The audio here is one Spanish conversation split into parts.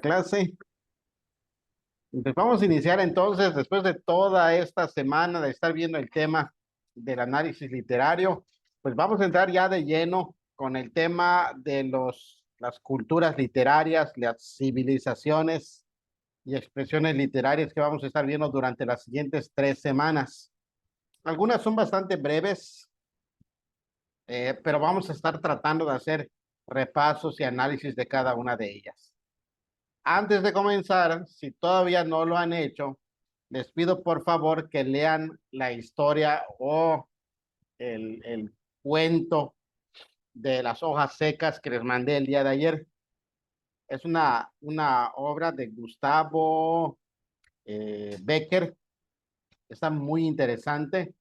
Clase. Pues vamos a iniciar entonces, después de toda esta semana de estar viendo el tema del análisis literario, pues vamos a entrar ya de lleno con el tema de las culturas literarias, las civilizaciones y expresiones literarias que vamos a estar viendo durante las siguientes 3 semanas. Algunas son bastante breves, pero vamos a estar tratando de hacer repasos y análisis de cada una de ellas. Antes de comenzar, si todavía no lo han hecho, les pido por favor que lean la historia o el cuento de las hojas secas que les mandé el día de ayer. Es una obra de Gustavo Becker. Está muy interesante.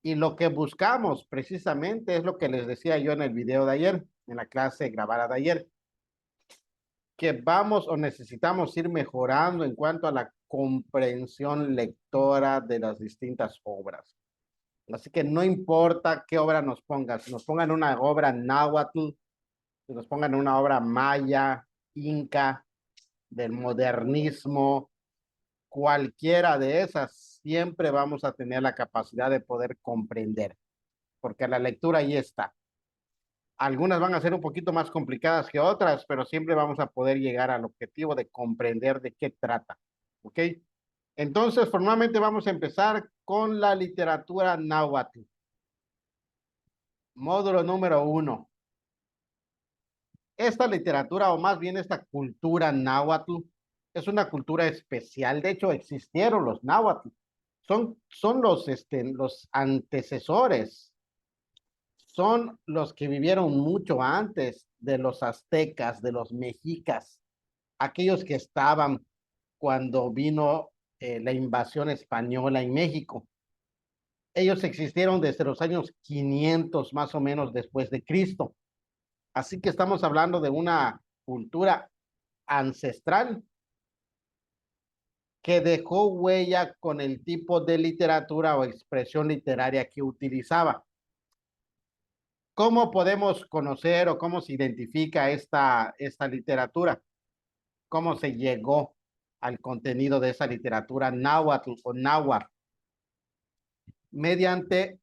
Y lo que buscamos precisamente es lo que les decía yo en el video de ayer, en la clase grabada de ayer, que vamos o necesitamos ir mejorando en cuanto a la comprensión lectora de las distintas obras. Así que no importa qué obra nos pongan, si nos pongan una obra náhuatl, si nos pongan una obra maya, inca, del modernismo, cualquiera de esas, siempre vamos a tener la capacidad de poder comprender, porque la lectura ahí está. Algunas van a ser un poquito más complicadas que otras, pero siempre vamos a poder llegar al objetivo de comprender de qué trata. ¿Ok? Entonces, formalmente vamos a empezar con la literatura náhuatl. Módulo número 1. Esta literatura, o más bien esta cultura náhuatl, es una cultura especial. De hecho, existieron los náhuatl. Son los antecesores, son los que vivieron mucho antes de los aztecas, de los mexicas, aquellos que estaban cuando vino la invasión española en México. Ellos existieron desde los años 500 más o menos después de Cristo. Así que estamos hablando de una cultura ancestral que dejó huella con el tipo de literatura o expresión literaria que utilizaba. ¿Cómo podemos conocer o cómo se identifica esta literatura? ¿Cómo se llegó al contenido de esa literatura náhuatl o náhuatl? Mediante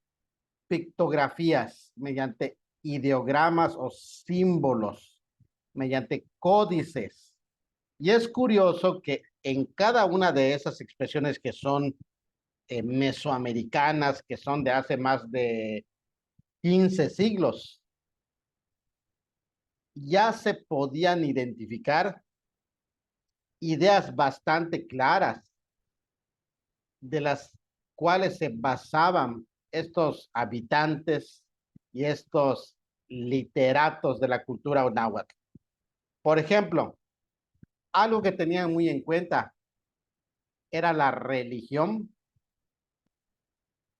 pictografías, mediante ideogramas o símbolos, mediante códices. Y es curioso que en cada una de esas expresiones que son mesoamericanas, que son de hace más de 15 siglos, ya se podían identificar ideas bastante claras de las cuales se basaban estos habitantes y estos literatos de la cultura náhuatl. Por ejemplo, algo que tenían muy en cuenta era la religión.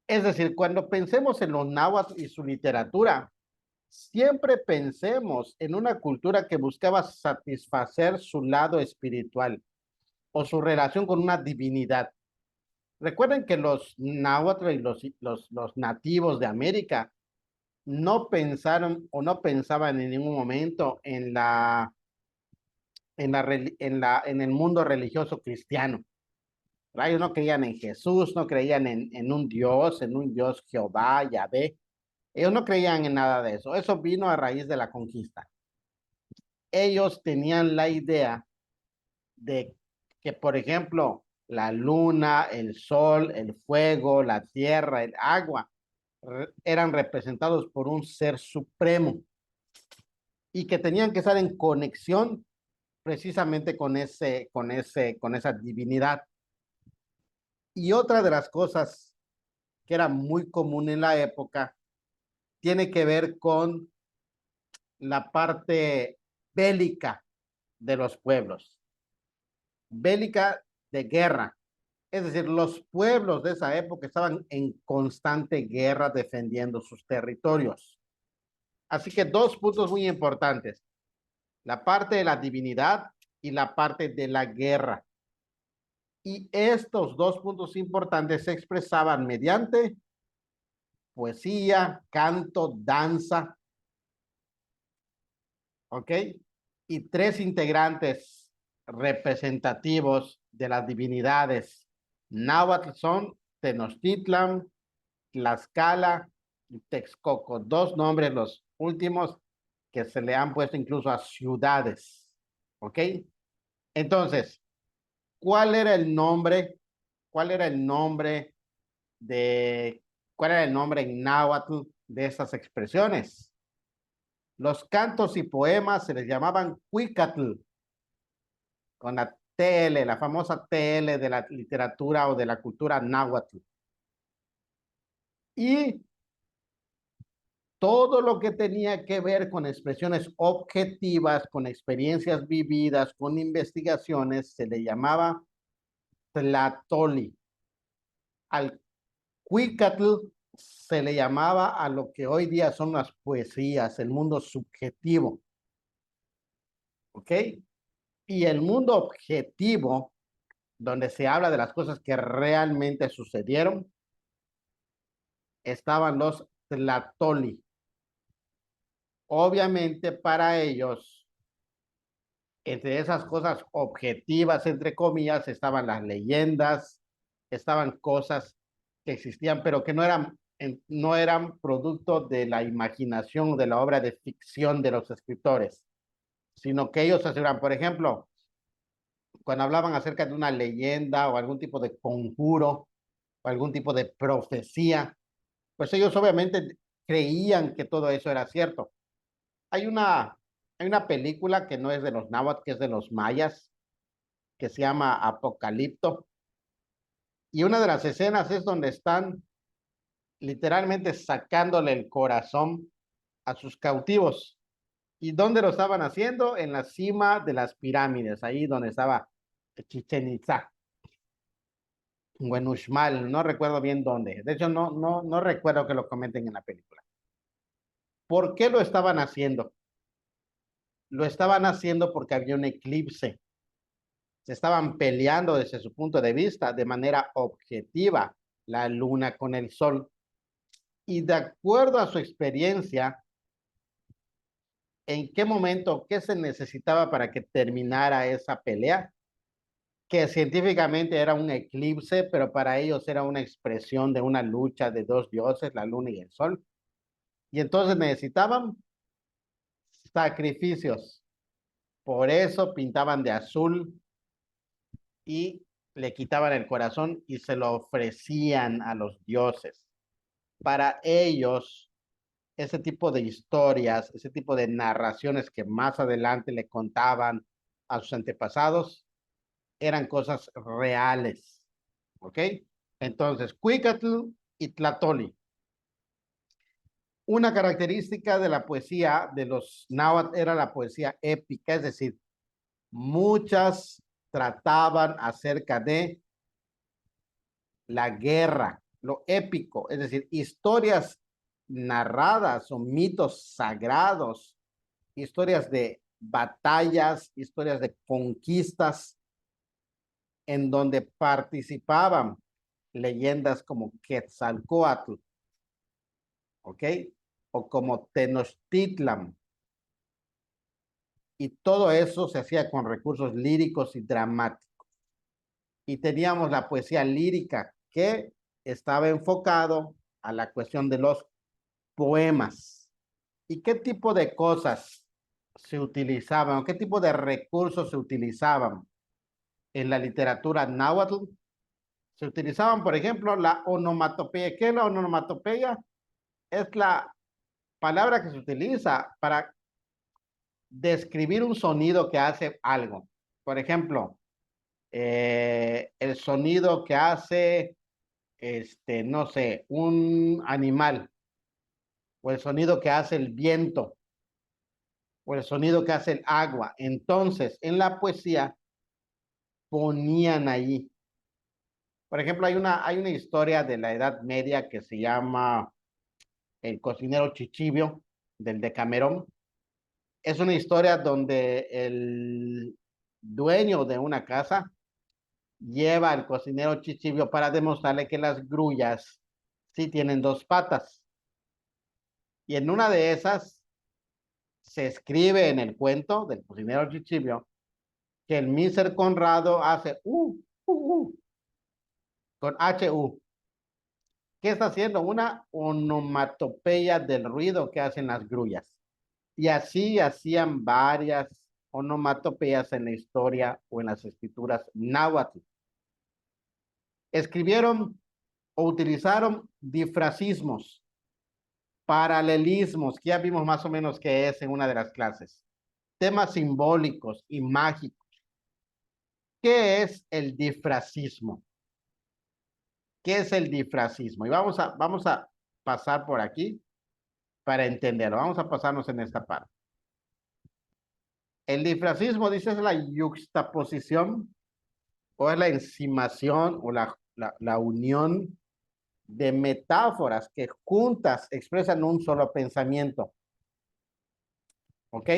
Es decir, cuando pensemos en los náhuatl y su literatura, siempre pensemos en una cultura que buscaba satisfacer su lado espiritual o su relación con una divinidad. Recuerden que los náhuatl y los nativos de América no pensaron o no pensaban en ningún momento en el mundo religioso cristiano. Ellos no creían en Jesús, no creían en en un Dios Jehová, Yahvé. Ellos no creían en nada de eso. Eso vino a raíz de la conquista. Ellos tenían la idea de que, por ejemplo, la luna, el sol, el fuego, la tierra, el agua, eran representados por un ser supremo y que tenían que estar en conexión precisamente con esa divinidad. Y otra de las cosas que era muy común en la época tiene que ver con la parte bélica de los pueblos, bélica de guerra. Es decir, los pueblos de esa época estaban en constante guerra defendiendo sus territorios. Así que dos puntos muy importantes, la parte de la divinidad y la parte de la guerra. Y estos dos puntos importantes se expresaban mediante poesía, canto, danza, ¿ok? Y tres integrantes representativos de las divinidades náhuatl son Tenochtitlan, Tlaxcala y Texcoco. Dos nombres, los últimos, que se le han puesto incluso a ciudades. ¿Ok? Entonces, ¿cuál era el nombre? ¿Cuál era el nombre de, cuál era el nombre en náhuatl de esas expresiones? Los cantos y poemas se les llamaban cuicatl, con la TL, la famosa TL de la literatura o de la cultura náhuatl. Y todo lo que tenía que ver con expresiones objetivas, con experiencias vividas, con investigaciones, se le llamaba tlatoli. Al cuicatl se le llamaba a lo que hoy día son las poesías, el mundo subjetivo. ¿Ok? Y el mundo objetivo, donde se habla de las cosas que realmente sucedieron, estaban los tlatoli. Obviamente para ellos, entre esas cosas objetivas, entre comillas, estaban las leyendas, estaban cosas que existían, pero que no eran producto de la imaginación, de la obra de ficción de los escritores, sino que ellos aseguran, por ejemplo, cuando hablaban acerca de una leyenda o algún tipo de conjuro o algún tipo de profecía, pues ellos obviamente creían que todo eso era cierto. Hay una, hay una película que no es de los náhuatl, que es de los mayas, que se llama Apocalipto. Y una de las escenas es donde están literalmente sacándole el corazón a sus cautivos. ¿Y dónde lo estaban haciendo? En la cima de las pirámides, ahí donde estaba Chichen Itza, en Uxmal, no recuerdo bien dónde. De hecho, no recuerdo que lo comenten en la película. ¿Por qué lo estaban haciendo? Lo estaban haciendo porque había un eclipse. Se estaban peleando desde su punto de vista de manera objetiva la luna con el sol. Y de acuerdo a su experiencia, ¿en qué momento, qué se necesitaba para que terminara esa pelea? Que científicamente era un eclipse, pero para ellos era una expresión de una lucha de dos dioses, la luna y el sol. Y entonces necesitaban sacrificios. Por eso pintaban de azul y le quitaban el corazón y se lo ofrecían a los dioses. Para ellos, ese tipo de historias, ese tipo de narraciones que más adelante le contaban a sus antepasados, eran cosas reales. ¿Ok? Entonces, Cuicatl y Tlatoli. Una característica de la poesía de los náhuatl era la poesía épica, es decir, muchas trataban acerca de la guerra, lo épico, es decir, historias narradas o mitos sagrados, historias de batallas, historias de conquistas, en donde participaban leyendas como Quetzalcóatl, ¿ok? O como Tenochtitlan. Y todo eso se hacía con recursos líricos y dramáticos. Y teníamos la poesía lírica, que estaba enfocado a la cuestión de los poemas. ¿Y qué tipo de cosas se utilizaban o qué tipo de recursos se utilizaban en la literatura náhuatl? Se utilizaban, por ejemplo, la onomatopeya. ¿Qué es la onomatopeya? Es la palabra que se utiliza para describir un sonido que hace algo. Por ejemplo, el sonido que hace, no sé, un animal, o el sonido que hace el viento, o el sonido que hace el agua. Entonces, en la poesía ponían ahí. Por ejemplo, hay una historia de la Edad Media que se llama El cocinero Chichibio, del Decamerón. Es una historia donde el dueño de una casa lleva al cocinero Chichibio para demostrarle que las grullas sí tienen dos patas. Y en una de esas se escribe en el cuento del cocinero Chichibio que el Mr. Conrado hace con HU. ¿Qué está haciendo? Una onomatopeya del ruido que hacen las grullas. Y así hacían varias onomatopeyas en la historia o en las escrituras náhuatl. Escribieron o utilizaron difracismos, paralelismos, que ya vimos más o menos qué es en una de las clases, temas simbólicos y mágicos. ¿Qué es el difracismo? ¿Qué es el difracismo? Y vamos a pasar por aquí para entenderlo. Vamos a pasarnos en esta parte. El difracismo, dice, es la yuxtaposición o es la encimación o la unión de metáforas que juntas expresan un solo pensamiento. ¿Ok?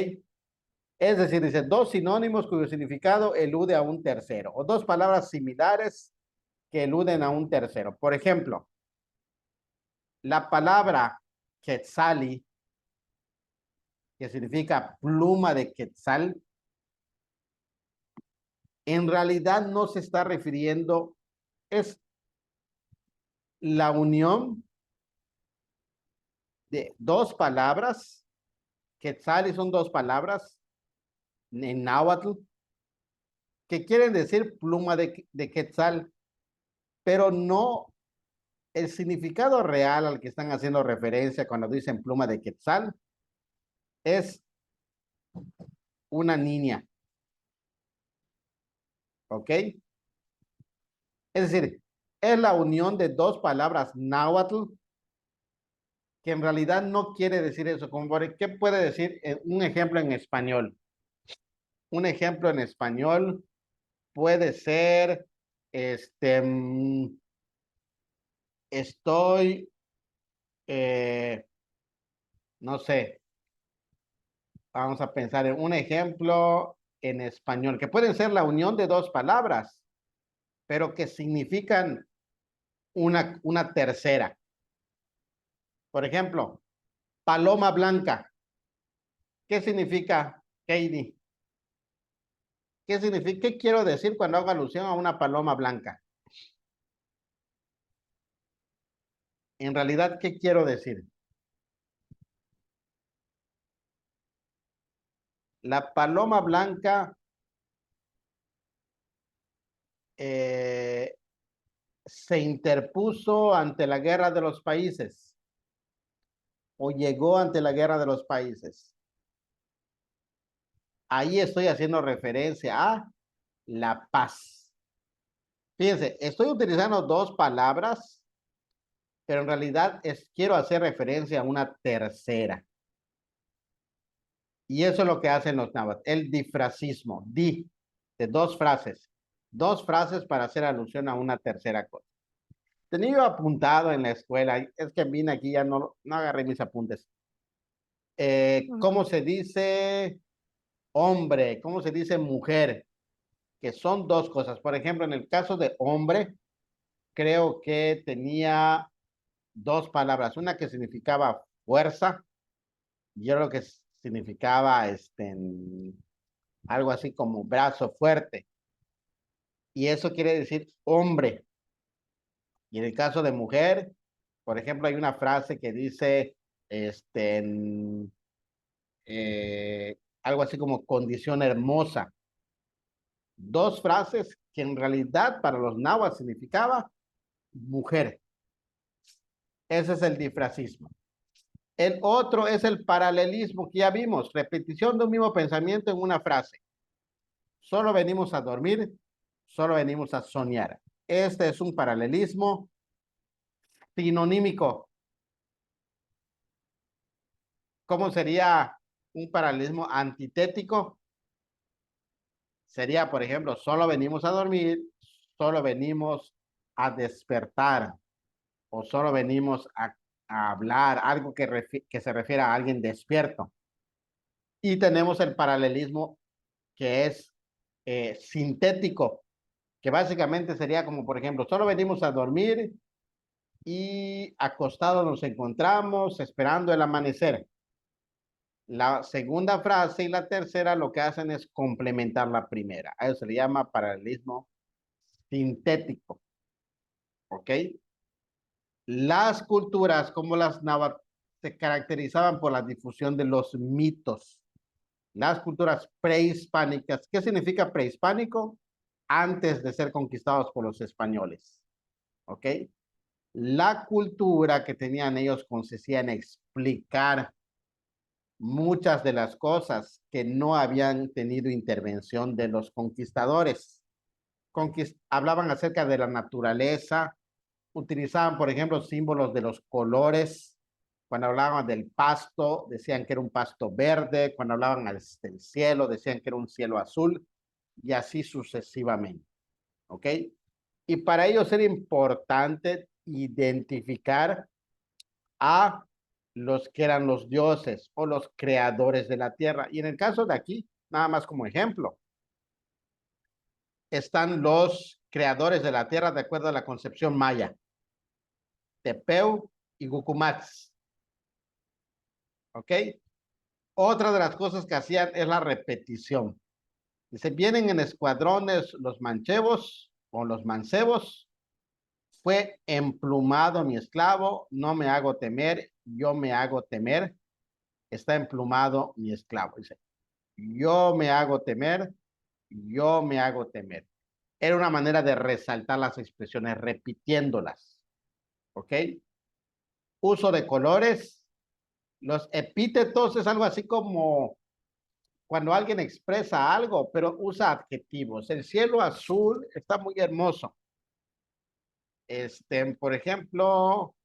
Es decir, dice, dos sinónimos cuyo significado elude a un tercero, o dos palabras similares que eluden a un tercero. Por ejemplo, la palabra quetzali, que significa pluma de quetzal, en realidad no se está refiriendo, es la unión de dos palabras. Quetzali son dos palabras en náhuatl que quieren decir pluma de quetzal, pero no el significado real al que están haciendo referencia cuando dicen pluma de quetzal es una niña, ¿ok? Es decir, es la unión de dos palabras náhuatl que en realidad no quiere decir eso. ¿Qué puede decir un ejemplo en español? Un ejemplo en español puede ser, estoy, eh, no sé, vamos a pensar en un ejemplo en español, que pueden ser la unión de dos palabras, pero que significan una tercera. Por ejemplo, paloma blanca. ¿Qué significa, Katie? ¿Qué significa? ¿Qué quiero decir cuando hago alusión a una paloma blanca? En realidad, ¿qué quiero decir? La paloma blanca eh, se interpuso ante la guerra de los países o llegó ante la guerra de los países. Ahí estoy haciendo referencia a la paz. Fíjense, estoy utilizando dos palabras, pero en realidad quiero hacer referencia a una tercera. Y eso es lo que hacen los náhuatl, el difracismo, de dos frases para hacer alusión a una tercera cosa. Tenía apuntado en la escuela, es que vine aquí, ya no agarré mis apuntes. ¿Cómo se dice hombre? ¿Cómo se dice mujer? Que son dos cosas. Por ejemplo, en el caso de hombre, creo que tenía dos palabras. Una que significaba fuerza, y yo creo que significaba algo así como brazo fuerte. Y eso quiere decir hombre. Y en el caso de mujer, por ejemplo, hay una frase que dice, algo así como condición hermosa. Dos frases que en realidad para los náhuatl significaba mujer. Ese es el difracismo. El otro es el paralelismo que ya vimos, repetición de un mismo pensamiento en una frase. Solo venimos a dormir, solo venimos a soñar. Este es un paralelismo sinonímico. ¿Cómo sería un paralelismo antitético? Sería, por ejemplo, solo venimos a dormir, solo venimos a despertar o solo venimos a hablar, algo que se refiere a alguien despierto. Y tenemos el paralelismo que es sintético, que básicamente sería como, por ejemplo, solo venimos a dormir y acostados nos encontramos esperando el amanecer. La segunda frase y la tercera lo que hacen es complementar la primera. A eso se le llama paralelismo sintético. ¿Ok? Las culturas como las náhuatl se caracterizaban por la difusión de los mitos. Las culturas prehispánicas, ¿qué significa prehispánico? Antes de ser conquistados por los españoles. ¿Ok? La cultura que tenían ellos consistía en explicar muchas de las cosas que no habían tenido intervención de los conquistadores. Hablaban acerca de la naturaleza, utilizaban, por ejemplo, símbolos de los colores. Cuando hablaban del pasto, decían que era un pasto verde. Cuando hablaban del cielo, decían que era un cielo azul, y así sucesivamente. ¿Ok? Y para ellos era importante identificar a los que eran los dioses o los creadores de la tierra. Y en el caso de aquí, nada más como ejemplo, están los creadores de la tierra de acuerdo a la concepción maya, Tepeu y Gucumatz. ¿Ok? Otra de las cosas que hacían es la repetición. Dice, vienen en escuadrones los manchevos o los mancebos. Fue emplumado mi esclavo, no me hago temer, yo me hago temer. Está emplumado mi esclavo. Dice, yo me hago temer, yo me hago temer. Era una manera de resaltar las expresiones repitiéndolas. ¿Ok? Uso de colores. Los epítetos es algo así como cuando alguien expresa algo, pero usa adjetivos. El cielo azul está muy hermoso. Por ejemplo,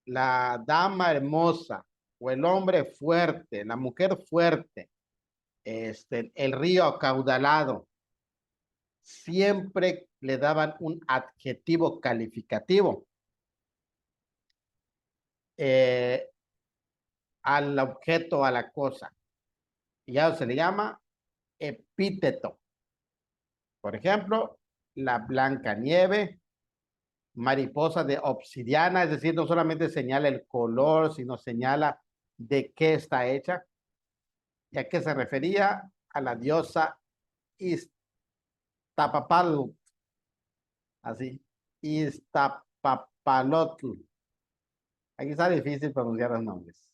la dama hermosa o el hombre fuerte, la mujer fuerte, el río acaudalado. Siempre le daban un adjetivo calificativo al objeto, a la cosa. Y ya se le llama epíteto. Por ejemplo, la blanca nieve, mariposa de obsidiana, es decir, no solamente señala el color, sino señala de qué está hecha. ¿Y a qué se refería? A la diosa Iztapapalotl, así, Iztapapalotl. Aquí está difícil pronunciar los nombres.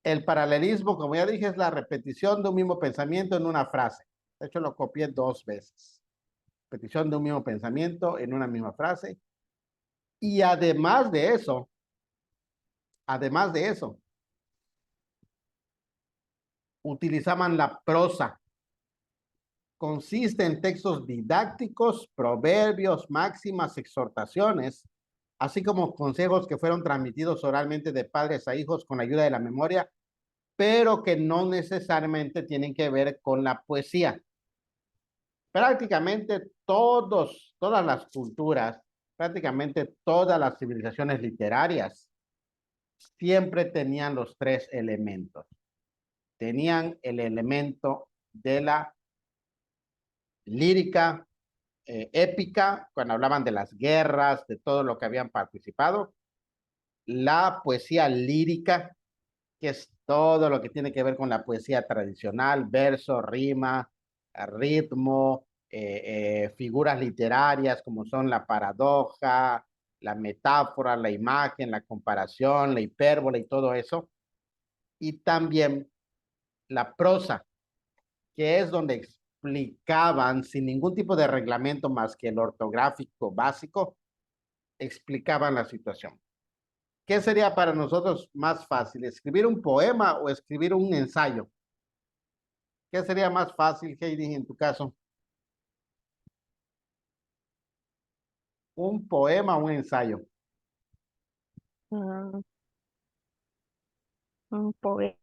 El paralelismo, como ya dije, es la repetición de un mismo pensamiento en una frase. De hecho, lo copié 2 veces. Repetición de un mismo pensamiento en una misma frase. Y además de eso, utilizaban la prosa. Consiste en textos didácticos, proverbios, máximas, exhortaciones, así como consejos que fueron transmitidos oralmente de padres a hijos con la ayuda de la memoria, pero que no necesariamente tienen que ver con la poesía. Prácticamente todas las culturas, prácticamente todas las civilizaciones literarias siempre tenían los 3 elementos. Tenían el elemento de la lírica épica, cuando hablaban de las guerras, de todo lo que habían participado. La poesía lírica, que es todo lo que tiene que ver con la poesía tradicional, verso, rima, ritmo, figuras literarias como son la paradoja, la metáfora, la imagen, la comparación, la hipérbole y todo eso. Y también la prosa, que es donde explicaban sin ningún tipo de reglamento más que el ortográfico básico, explicaban la situación. ¿Qué sería para nosotros más fácil, escribir un poema o escribir un ensayo? ¿Qué sería más fácil, Heidi, en tu caso? ¿Un poema o un ensayo? Mm, un poema.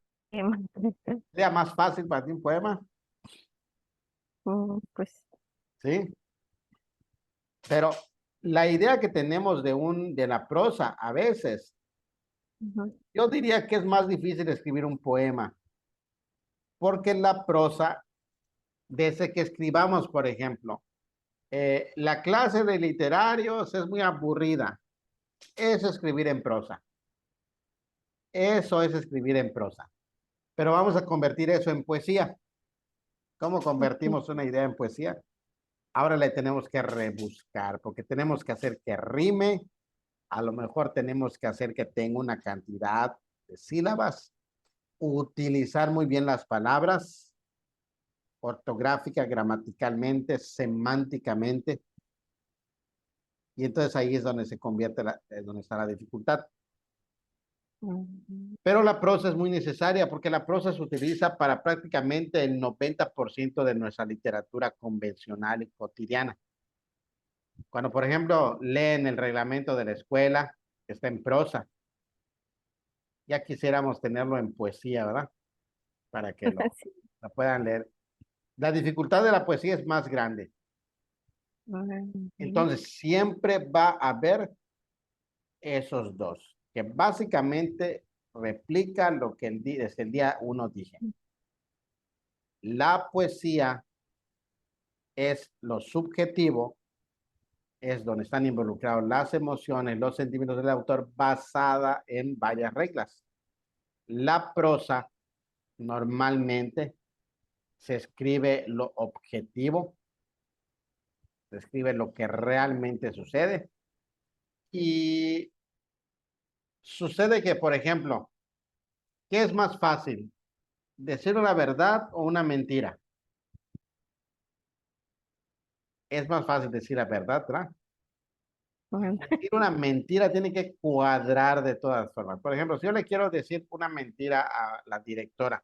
¿Sería más fácil para ti un poema? Pues, Sí. Pero la idea que tenemos de la prosa, a veces, ujú, yo diría que es más difícil escribir un poema, porque la prosa, desde que escribamos, por ejemplo, la clase de literarios es muy aburrida. Es escribir en prosa. Eso es escribir en prosa. Pero vamos a convertir eso en poesía. ¿Cómo Ok. convertimos una idea en poesía? Ahora le tenemos que rebuscar, porque tenemos que hacer que rime, a lo mejor tenemos que hacer que tenga una cantidad de sílabas, utilizar muy bien las palabras, ortográfica, gramaticalmente, semánticamente, y entonces ahí es donde se convierte, donde está la dificultad. Ujú. Pero la prosa es muy necesaria porque la prosa se utiliza para prácticamente el 90% de nuestra literatura convencional y cotidiana. Cuando, por ejemplo, leen el reglamento de la escuela, está en prosa. Ya quisiéramos tenerlo en poesía, ¿verdad? Para que Sí. lo puedan leer. La dificultad de la poesía es más grande. Ujú. Entonces, siempre va a haber esos dos, que básicamente replican lo que desde el día uno dije. La poesía es lo subjetivo, es donde están involucrados las emociones, los sentimientos del autor, basada en varias reglas. La prosa normalmente se escribe lo objetivo, se escribe lo que realmente sucede y sucede que, por ejemplo, ¿qué es más fácil? ¿Decir una verdad o una mentira? Es más fácil decir la verdad, ¿verdad? Bueno, Decir una mentira tiene que cuadrar de todas formas. Por ejemplo, si yo le quiero decir una mentira a la directora,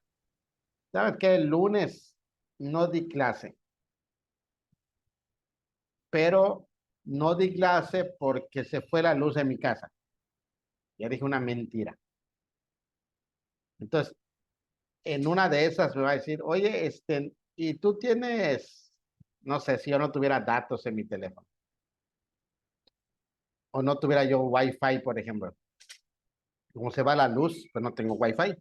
¿sabes qué? El lunes no di clase, pero no di clase porque se fue la luz en mi casa. Ya dije una mentira. Entonces, en una de esas me va a decir, oye, y tú tienes, no sé, si yo no tuviera datos en mi teléfono o no tuviera yo Wi-Fi, por ejemplo. Como se va la luz, pues no tengo Wi-Fi.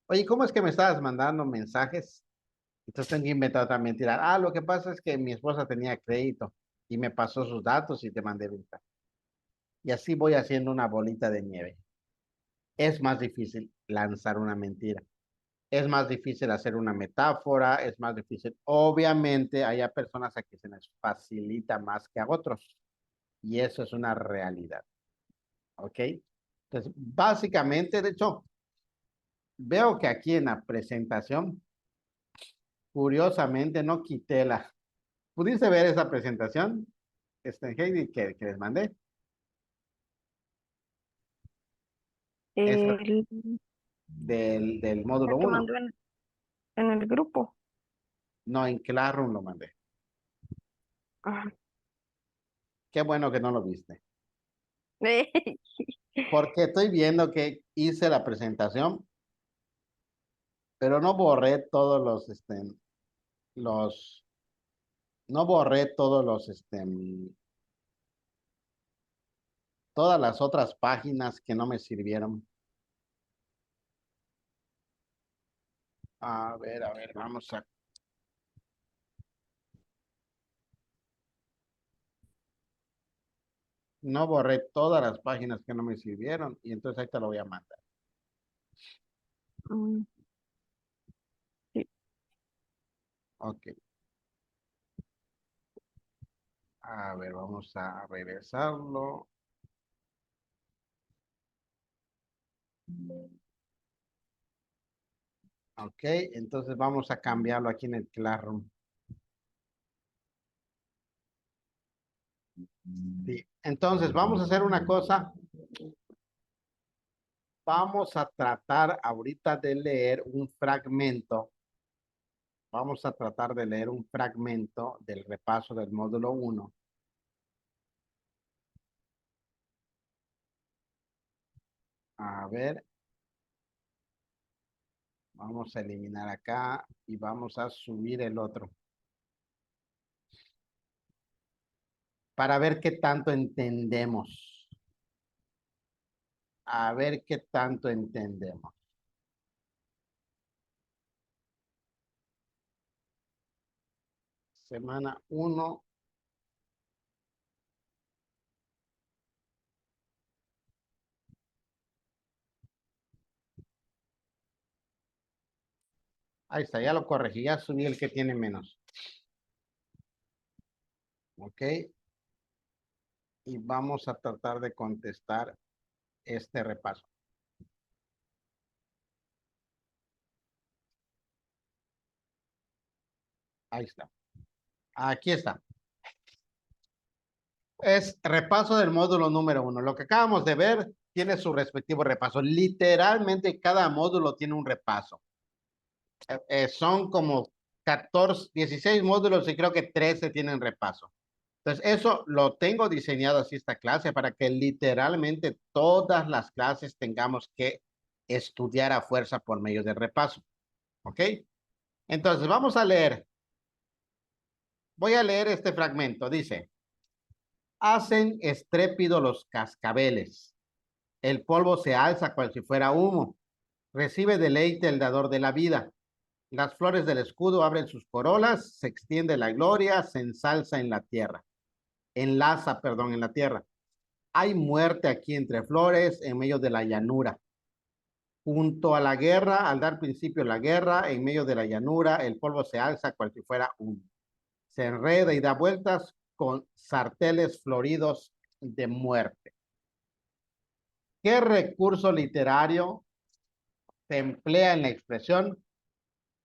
Oye, ¿cómo es que me estabas mandando mensajes? Entonces tengo que inventar otra mentira. Ah, lo que pasa es que mi esposa tenía crédito y me pasó sus datos y te mandé mensaje. Y así voy haciendo una bolita de nieve. Es más difícil lanzar una mentira. Es más difícil hacer una metáfora, es más difícil. Obviamente hay personas a que se les facilita más que a otros y eso es una realidad, ¿ok? Entonces, básicamente, de hecho, veo que aquí en la presentación, curiosamente, no quité la... ¿Pudiste ver esa presentación, Heidi, que les mandé? Esa el, del módulo el que uno. mandó en el grupo. No, en Classroom lo mandé. Ah. Qué bueno que no lo viste. Porque estoy viendo que hice la presentación, pero no borré todos los, no borré todos todas las otras páginas que no me sirvieron. A ver, vamos a, no borré todas las páginas que no me sirvieron y entonces ahí te lo voy a mandar. Mm, sí. Ok, a ver, vamos a regresarlo. Ok, entonces vamos a cambiarlo aquí en el Classroom. Sí, entonces vamos a hacer una cosa. Vamos a tratar ahorita de leer un fragmento. Vamos a tratar de leer un fragmento del repaso del módulo uno. A ver, vamos a eliminar acá y vamos a subir el otro para ver qué tanto entendemos. A ver qué tanto entendemos. Semana uno. Ahí está, ya lo corregí, ya subí el que tiene menos. Ok. Y vamos a tratar de contestar este repaso. Ahí está. Aquí está. Es repaso del módulo número 1. Lo que acabamos de ver tiene su respectivo repaso. Literalmente cada módulo tiene un repaso. Son como 14, 16 módulos y creo que 13 tienen repaso. Entonces, eso lo tengo diseñado así esta clase para que literalmente todas las clases tengamos que estudiar a fuerza por medio del repaso. ¿Ok? Entonces, vamos a leer. Voy a leer este fragmento. Dice, hacen estrépito los cascabeles. El polvo se alza cual si fuera humo. Recibe deleite el dador de la vida. Las flores del escudo abren sus corolas, se extiende la gloria, se ensalza en la tierra. Enlaza, perdón, en la tierra. Hay muerte aquí entre flores, en medio de la llanura. Junto a la guerra, al dar principio la guerra, en medio de la llanura, el polvo se alza cual si fuera humo. Se enreda y da vueltas con sarteles floridos de muerte. ¿Qué recurso literario se emplea en la expresión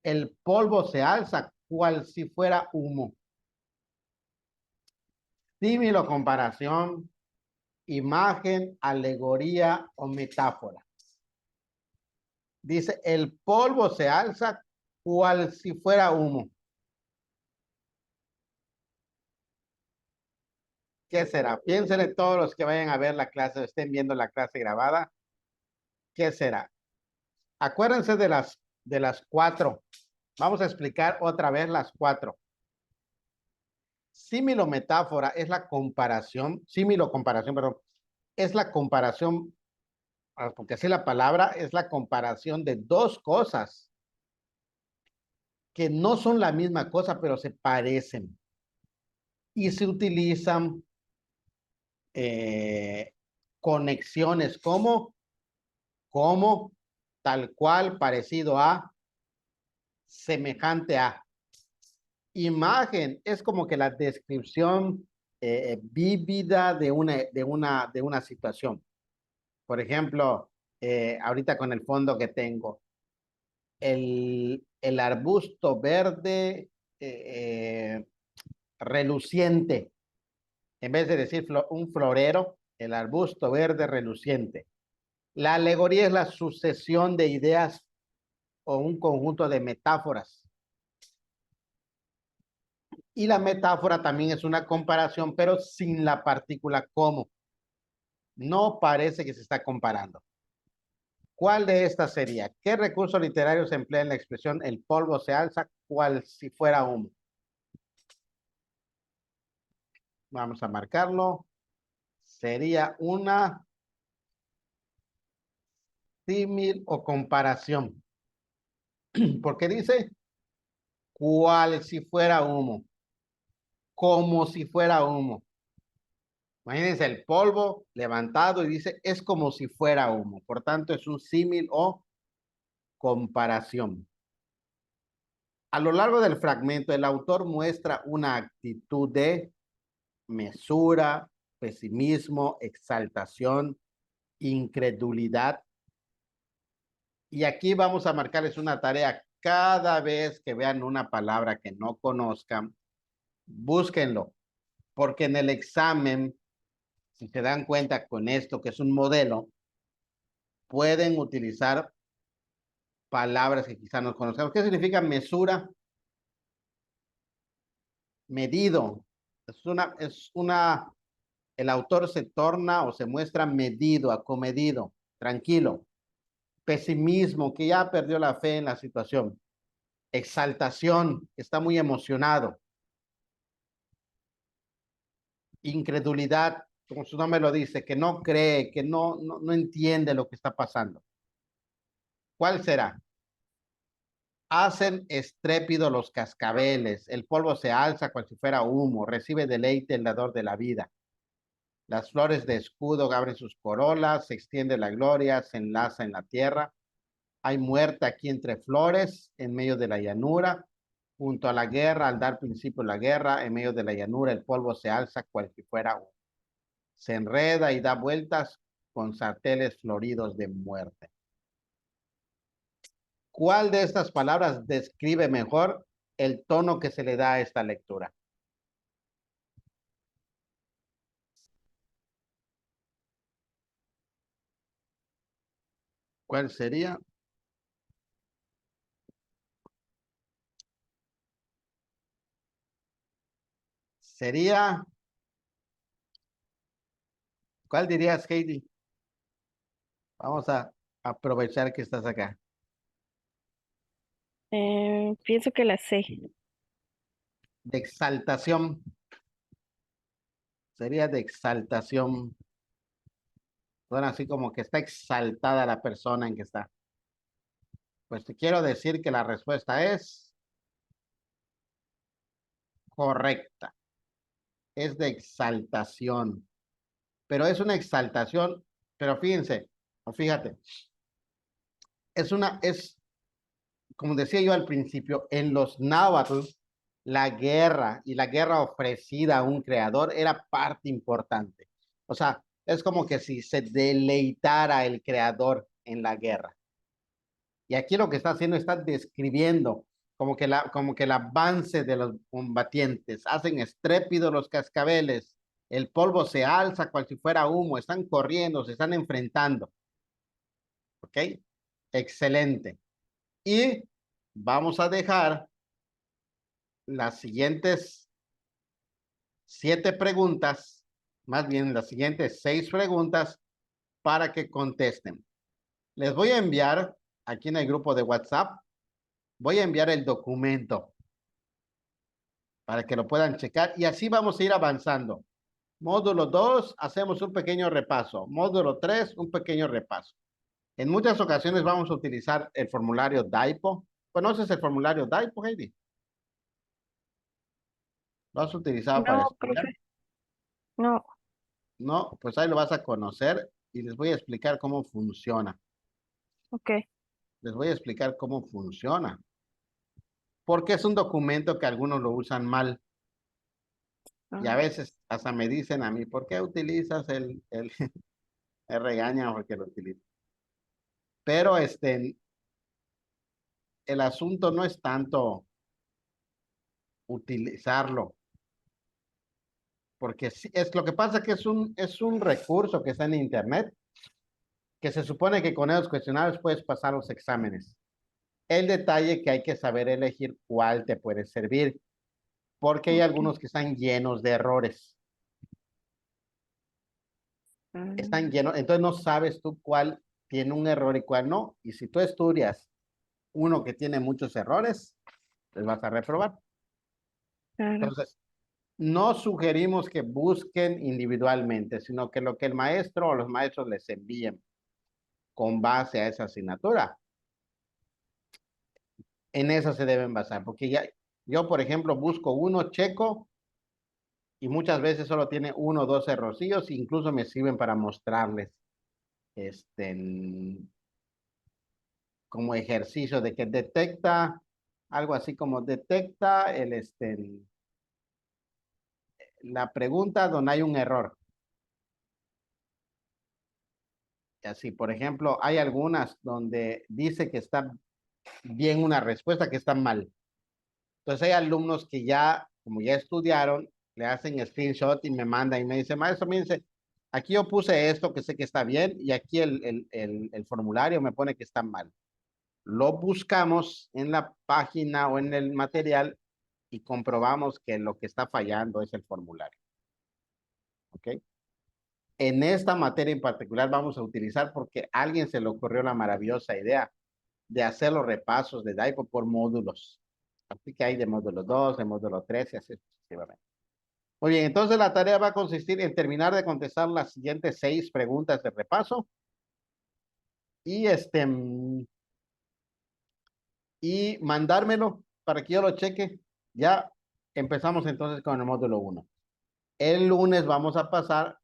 el polvo se alza cual si fuera humo? Símil o comparación, imagen, alegoría o metáfora. Dice, el polvo se alza cual si fuera humo. ¿Qué será? Piensen en todos los que vayan a ver la clase, estén viendo la clase grabada. ¿Qué será? Acuérdense de las cuatro. Vamos a explicar otra vez las cuatro. Símil o metáfora es la comparación, símil o comparación, perdón, es la comparación, porque así la palabra es la comparación de dos cosas que no son la misma cosa, pero se parecen. Y se utilizan conexiones como, tal cual, parecido a, semejante a. Imagen es como que la descripción vívida de una situación. Por ejemplo, ahorita con el fondo que tengo, el arbusto verde reluciente, en vez de decir un florero, el arbusto verde reluciente. La alegoría es la sucesión de ideas o un conjunto de metáforas. Y la metáfora también es una comparación, pero sin la partícula como. No parece que se está comparando. ¿Cuál de estas sería? ¿Qué recurso literario se emplea en la expresión el polvo se alza cual si fuera humo? Vamos a marcarlo. Sería una símil o comparación. Porque dice cual si fuera humo. Como si fuera humo. Imagínense el polvo levantado y dice es como si fuera humo. Por tanto, es un símil o comparación. A lo largo del fragmento, el autor muestra una actitud de mesura, pesimismo, exaltación, incredulidad. Y aquí vamos a marcarles una tarea. Cada vez que vean una palabra que no conozcan, búsquenlo, porque en el examen, si se dan cuenta con esto, que es un modelo, pueden utilizar palabras que quizá no conozcamos. ¿Qué significa mesura? Medido. El autor se torna o se muestra medido, acomedido, tranquilo. Pesimismo, que ya perdió la fe en la situación. Exaltación, que está muy emocionado. Incredulidad, como su nombre lo dice, que no cree, que no entiende lo que está pasando. ¿Cuál será? Hacen estrépito los cascabeles, el polvo se alza cual si fuera humo, recibe deleite el dador de la vida. Las flores de escudo abren sus corolas, se extiende la gloria, se enlaza en la tierra. Hay muerte aquí entre flores, en medio de la llanura, junto a la guerra, al dar principio la guerra, en medio de la llanura, el polvo se alza cual si fuera humo. Se enreda y da vueltas con sarteles floridos de muerte. ¿Cuál de estas palabras describe mejor el tono que se le da a esta lectura? ¿Cuál sería? Sería, ¿cuál dirías, Heidi? Vamos a aprovechar que estás acá. Pienso que la sé. De exaltación. Sería de exaltación. Bueno, así como que está exaltada la persona en que está. Pues te quiero decir que la respuesta es correcta. Es de exaltación. Pero es una exaltación, pero fíjense, o fíjate, es, como decía yo al principio, en los náhuatl, la guerra y la guerra ofrecida a un creador era parte importante. O sea, es como que si se deleitara el creador en la guerra. Y aquí lo que está haciendo está describiendo como que el avance de los combatientes. Hacen estrépito los cascabeles, el polvo se alza cual si fuera humo, están corriendo, se están enfrentando. ¿Ok? Excelente. Y vamos a dejar las siguientes 7 preguntas, más bien las siguientes 6 preguntas para que contesten. Les voy a enviar aquí en el grupo de WhatsApp, voy a enviar el documento para que lo puedan checar y así vamos a ir avanzando. Módulo 2, hacemos un pequeño repaso. Módulo 3, un pequeño repaso. En muchas ocasiones vamos a utilizar el formulario DAIPO. ¿Conoces el formulario DAIPO, Heidi? ¿Lo has utilizado para No, estudiar? profe. No. No, pues ahí lo vas a conocer y les voy a explicar cómo funciona. Ok. Les voy a explicar cómo funciona. Porque es un documento que algunos lo usan mal y a Ah, veces hasta me dicen a mí, ¿por qué utilizas me regañan porque lo utilizo? Pero el asunto no es tanto utilizarlo, porque es lo que pasa que es un recurso que está en internet, que se supone que con esos cuestionarios puedes pasar los exámenes. El detalle que hay que saber elegir cuál te puede servir, porque hay ok. algunos que están llenos de errores. Están Mm, llenos, entonces no sabes tú cuál tiene un error y cuál no. Y si tú estudias uno que tiene muchos errores, pues vas a reprobar. claro. Entonces, no sugerimos que busquen individualmente, sino que lo que el maestro o los maestros les envíen con base a esa asignatura, en esa se deben basar, porque ya yo, por ejemplo, busco uno checo y muchas veces solo tiene 1 o 2 errorcillos, incluso me sirven para mostrarles este, como ejercicio de que detecta, algo así como detecta la pregunta donde hay un error. Así, por ejemplo, hay algunas donde dice que está bien una respuesta que está mal. Entonces hay alumnos que ya, como ya estudiaron, le hacen screenshot y me mandan y me dice, maestro, me dice, aquí yo puse esto que sé que está bien y aquí el formulario me pone que está mal. Lo buscamos en la página o en el material y comprobamos que lo que está fallando es el formulario. ¿Ok? En esta materia en particular vamos a utilizar porque a alguien se le ocurrió la maravillosa idea de hacer los repasos de DAIPO por módulos. Así que hay de módulo 2, de módulo 3 y así sucesivamente. Muy bien, entonces la tarea va a consistir en terminar de contestar las siguientes 6 preguntas de repaso y y mandármelo para que yo lo cheque. Ya empezamos entonces con el módulo 1. El lunes vamos a pasar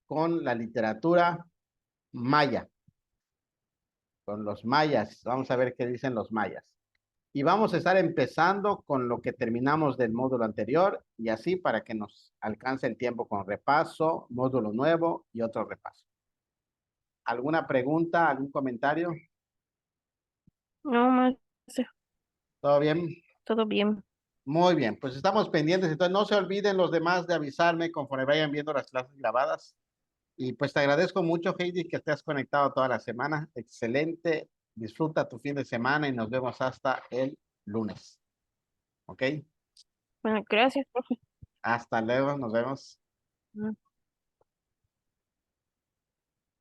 con la literatura maya. con los mayas. Vamos a ver qué dicen los mayas. Y vamos a estar empezando con lo que terminamos del módulo anterior y así para que nos alcance el tiempo con repaso, módulo nuevo y otro repaso. ¿Alguna pregunta, algún comentario? No, maestro, ¿Todo bien? todo bien. Muy bien, pues estamos pendientes. Entonces no se olviden los demás de avisarme conforme vayan viendo las clases grabadas. Y pues te agradezco mucho, Heidi, que te has conectado toda la semana. Excelente. Disfruta tu fin de semana y nos vemos hasta el lunes. ¿Ok? Bueno, gracias, profe. Hasta luego, nos vemos. Mm.